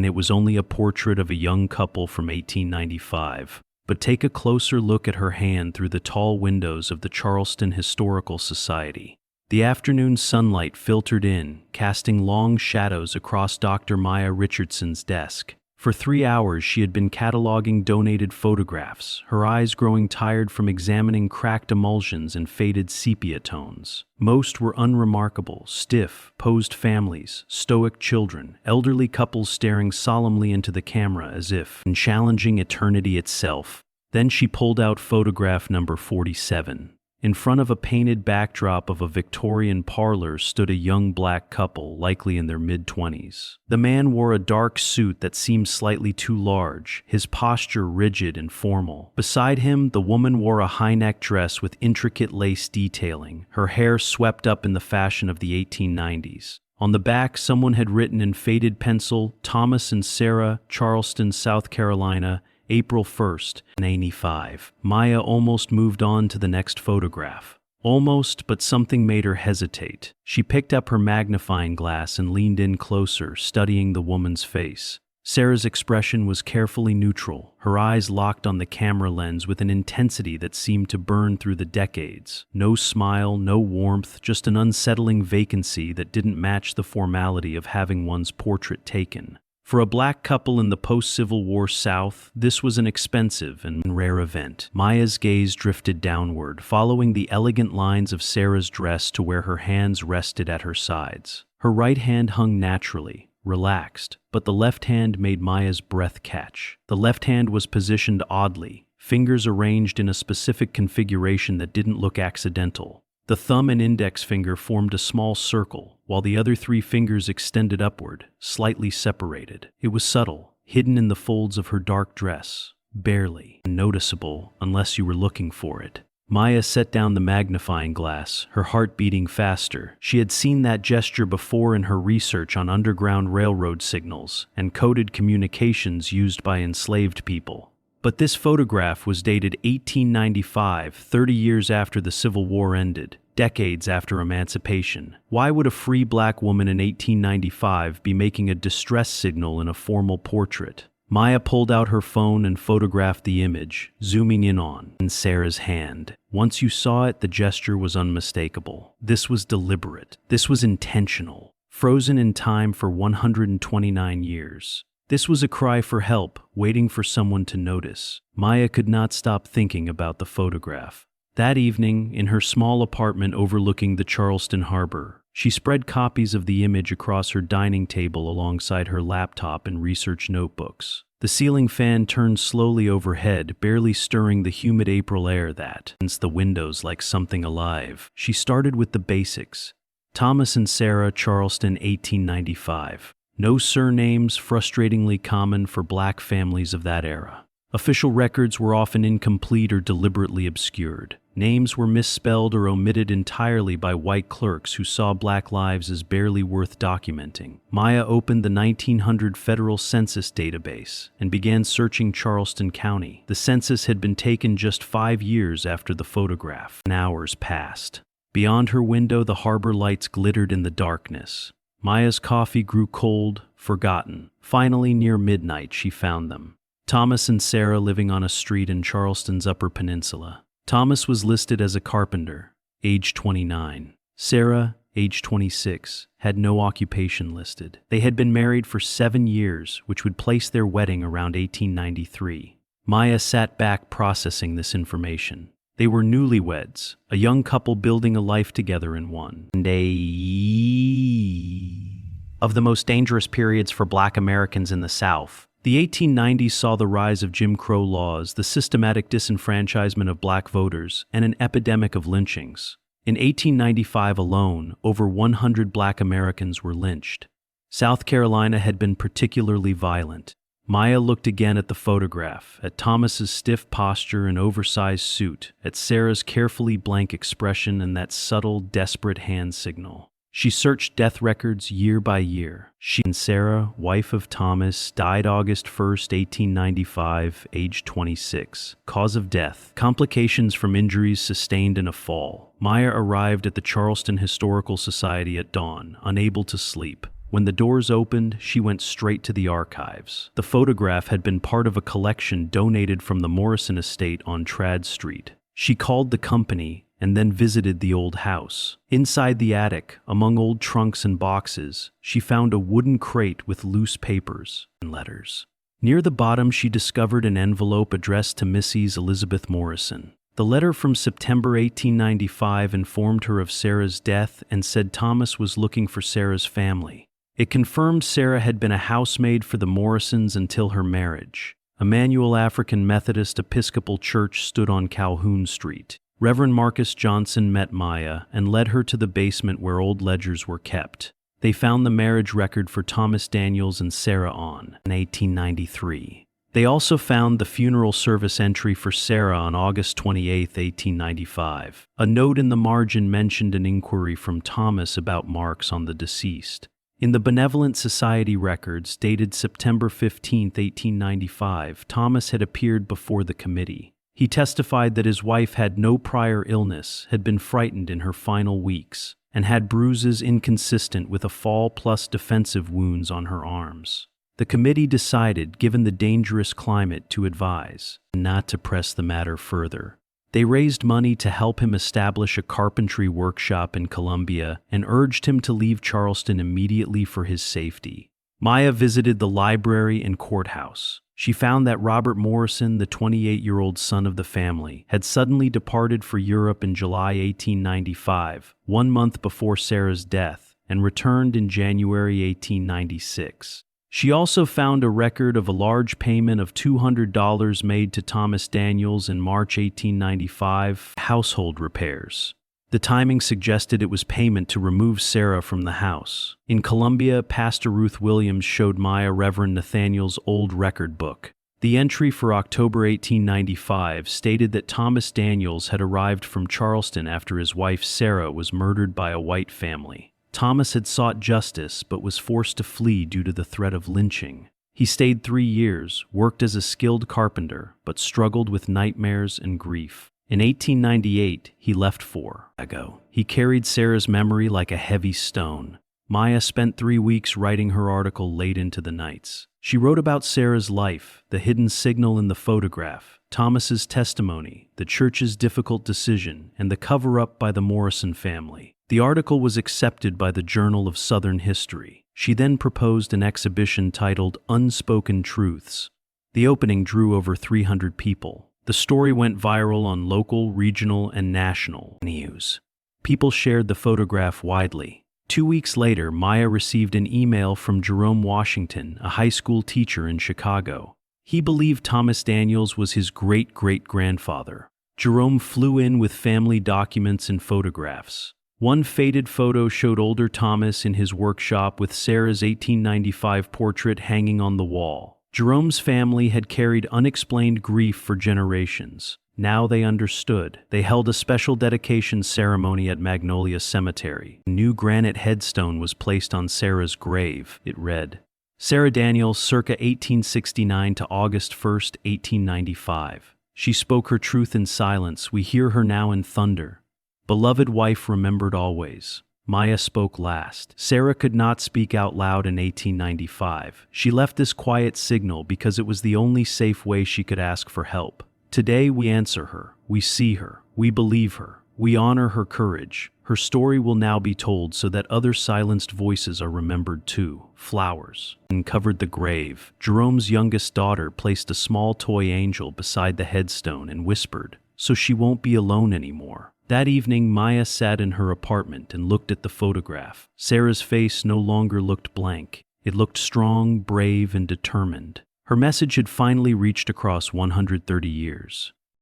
and it was only a portrait of a young couple from 1895. But take a closer look at her hand through the tall windows of the Charleston Historical Society. The afternoon sunlight filtered in, casting long shadows across Dr. Maya Richardson's desk. For 3 hours she had been cataloging donated photographs, her eyes growing tired from examining cracked emulsions and faded sepia tones. Most were unremarkable, stiff, posed families, stoic children, elderly couples staring solemnly into the camera as if challenging eternity itself. Then she pulled out photograph number 47. In front of a painted backdrop of a Victorian parlor stood a young black couple, likely in their mid-20s. The man wore a dark suit that seemed slightly too large, his posture rigid and formal. Beside him, the woman wore a high-neck dress with intricate lace detailing, her hair swept up in the fashion of the 1890s. On the back, someone had written in faded pencil, "Thomas and Sarah, Charleston, South Carolina, April 1st, 1985. Maya almost moved on to the next photograph. Almost, but something made her hesitate. She picked up her magnifying glass and leaned in closer, studying the woman's face. Sarah's expression was carefully neutral, her eyes locked on the camera lens with an intensity that seemed to burn through the decades. No smile, no warmth, just an unsettling vacancy that didn't match the formality of having one's portrait taken. For a black couple in the post-Civil War South, this was an expensive and rare event. Maya's gaze drifted downward, following the elegant lines of Sarah's dress to where her hands rested at her sides. Her right hand hung naturally, relaxed, but the left hand made Maya's breath catch. The left hand was positioned oddly, fingers arranged in a specific configuration that didn't look accidental. The thumb and index finger formed a small circle, while the other 3 fingers extended upward, slightly separated. It was subtle, hidden in the folds of her dark dress, barely noticeable unless you were looking for it. Maya set down the magnifying glass, her heart beating faster. She had seen that gesture before in her research on underground railroad signals and coded communications used by enslaved people. But this photograph was dated 1895, 30 years after the Civil War ended, decades after emancipation. Why would a free black woman in 1895 be making a distress signal in a formal portrait? Maya pulled out her phone and photographed the image, zooming in on Sarah's hand. Once you saw it, the gesture was unmistakable. This was deliberate. This was intentional. Frozen in time for 129 years. This was a cry for help, waiting for someone to notice. Maya could not stop thinking about the photograph. That evening, in her small apartment overlooking the Charleston harbor, she spread copies of the image across her dining table alongside her laptop and research notebooks. The ceiling fan turned slowly overhead, barely stirring the humid April air that against the windows like something alive. She started with the basics. Thomas and Sarah, Charleston, 1895. No surnames, frustratingly common for black families of that era. Official records were often incomplete or deliberately obscured. Names were misspelled or omitted entirely by white clerks who saw black lives as barely worth documenting. Maya opened the 1900 Federal Census database and began searching Charleston County. The census had been taken just 5 years after the photograph. Hours passed. Beyond her window, the harbor lights glittered in the darkness. Maya's coffee grew cold, forgotten. Finally, near midnight, she found them. Thomas and Sarah living on a street in Charleston's Upper Peninsula. Thomas was listed as a carpenter, age 29. Sarah, age 26, had no occupation listed. They had been married for 7 years, which would place their wedding around 1893. Maya sat back processing this information. They were newlyweds, a young couple building a life together in one of the most dangerous periods for black Americans in the South. The 1890s saw the rise of Jim Crow laws, the systematic disenfranchisement of black voters, and an epidemic of lynchings. In 1895 alone, over 100 black Americans were lynched. South Carolina had been particularly violent. Maya looked again at the photograph, at Thomas's stiff posture and oversized suit, at Sarah's carefully blank expression and that subtle, desperate hand signal. She searched death records year by year. She and Sarah, wife of Thomas, died August 1st, 1895, age 26. Cause of death: complications from injuries sustained in a fall. Maya arrived at the Charleston Historical Society at dawn, unable to sleep. When the doors opened, she went straight to the archives. The photograph had been part of a collection donated from the Morrison estate on Trad Street. She called the company and then visited the old house. Inside the attic, among old trunks and boxes, she found a wooden crate with loose papers and letters. Near the bottom, she discovered an envelope addressed to Mrs. Elizabeth Morrison. The letter from September 1895 informed her of Sarah's death and said Thomas was looking for Sarah's family. It confirmed Sarah had been a housemaid for the Morrisons until her marriage. Emmanuel African Methodist Episcopal Church stood on Calhoun Street. Reverend Marcus Johnson met Maya and led her to the basement where old ledgers were kept. They found the marriage record for Thomas Daniels and Sarah in 1893. They also found the funeral service entry for Sarah on August 28, 1895. A note in the margin mentioned an inquiry from Thomas about marks on the deceased. In the Benevolent Society records dated September 15, 1895, Thomas had appeared before the committee. He testified that his wife had no prior illness, had been frightened in her final weeks, and had bruises inconsistent with a fall plus defensive wounds on her arms. The committee decided, given the dangerous climate, to advise not to press the matter further. They raised money to help him establish a carpentry workshop in Columbia and urged him to leave Charleston immediately for his safety. Maya visited the library and courthouse. She found that Robert Morrison, the 28-year-old son of the family, had suddenly departed for Europe in July 1895, 1 month before Sarah's death, and returned in January 1896. She also found a record of a large payment of $200 made to Thomas Daniels in March 1895 for household repairs. The timing suggested it was payment to remove Sarah from the house. In Columbia, Pastor Ruth Williams showed Maya Reverend Nathaniel's old record book. The entry for October 1895 stated that Thomas Daniels had arrived from Charleston after his wife Sarah was murdered by a white family. Thomas had sought justice but was forced to flee due to the threat of lynching. He stayed 3 years, worked as a skilled carpenter, but struggled with nightmares and grief. In 1898, he left for Chicago. He carried Sarah's memory like a heavy stone. Maya spent 3 weeks writing her article late into the nights. She wrote about Sarah's life, the hidden signal in the photograph, Thomas's testimony, the church's difficult decision, and the cover-up by the Morrison family. The article was accepted by the Journal of Southern History. She then proposed an exhibition titled Unspoken Truths. The opening drew over 300 people. The story went viral on local, regional, and national news. People shared the photograph widely. 2 weeks later, Maya received an email from Jerome Washington, a high school teacher in Chicago. He believed Thomas Daniels was his great-great-grandfather. Jerome flew in with family documents and photographs. One faded photo showed older Thomas in his workshop with Sarah's 1895 portrait hanging on the wall. Jerome's family had carried unexplained grief for generations. Now they understood. They held a special dedication ceremony at Magnolia Cemetery. A new granite headstone was placed on Sarah's grave. It read, Sarah Daniels, circa 1869 to August 1, 1895. She spoke her truth in silence. We hear her now in thunder. Beloved wife remembered always. Maya spoke last. Sarah could not speak out loud in 1895. She left this quiet signal because it was the only safe way she could ask for help. Today we answer her. We see her. We believe her. We honor her courage. Her story will now be told so that other silenced voices are remembered too. Flowers covered the grave. Jerome's youngest daughter placed a small toy angel beside the headstone and whispered, "So she won't be alone anymore." That evening, Maya sat in her apartment and looked at the photograph. Sarah's face no longer looked blank. It looked strong, brave, and determined. Her message had finally reached across 130 years.